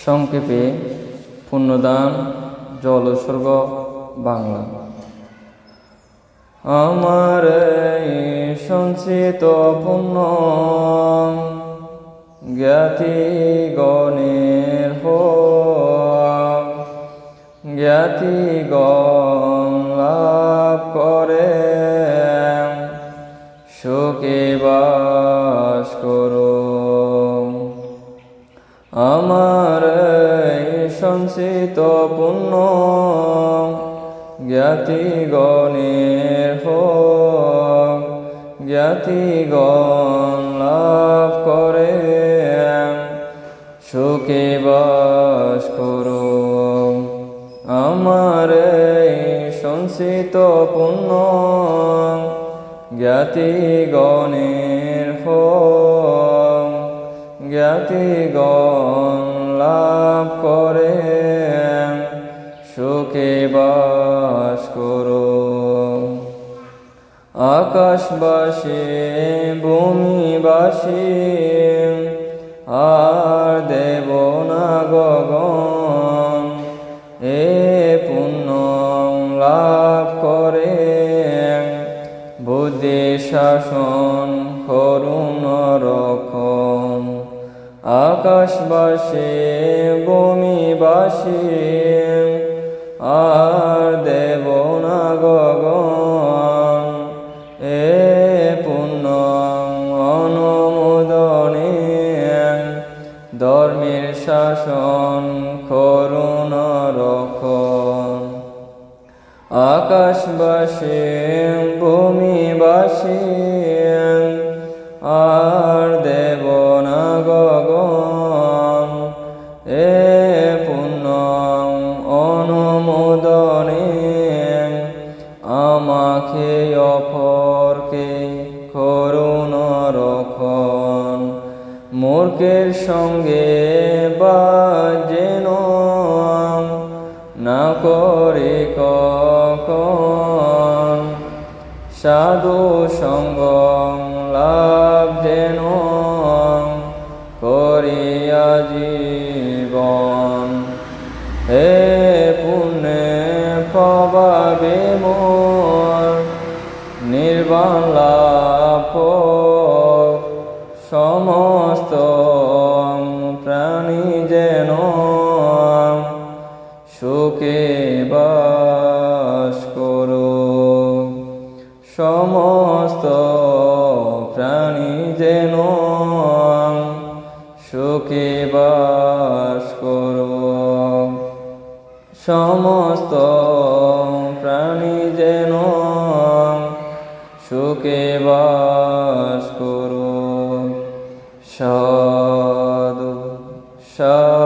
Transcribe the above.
সংক্ষেপে পুণ্যদান জলস্বর্গ বাংলা। আমার এই সঞ্চিত পুণ্য জ্ঞাতি গণের হোক, জ্ঞাতি গণ লাভ করে সুখে বাস করো। আমার এই সঞ্চিত পুণ্য জ্ঞাতি গণের হোক, জ্ঞাতি গণ লাভ করে সুখে বাস করো। আমার এই সঞ্চিত পুণ্য জ্ঞাতি গণের হোক, জ্ঞাতি গণ লাভ করে সুখে বাস করো। আকাশবাসী ভূমিবাসী আর দেব না গগন, এ পুণ্য লাভ করে বুদ্ধি শাসন করুণ রক্ষণ। আকাশবাসী ভূমিবাসী আর দেব না গগন, এ পুণ্য অনুমোদনে ধর্মের শাসন করুণ রক্ষণ। আকাশবাসী ভূমিবাসী আর দেব না গগন, এ পুণ্য অনুমোদনে আমাকে অপরকে করুণ রক্ষণ। মূর্খের সঙ্গে বাজেন না করে কখন, সাধু সঙ্গ লাভ যেন করিয়া জীবন। হে পুণ্যে প্রভাবে মোর নির্বাণ লাভ সমস্ত প্রাণী যেন সুখে বাস করো। সমস্ত প্রাণী যেন সুখে বাস করো। সমস্ত প্রাণী যেন সুখে বাস করো। সাধু সাধু।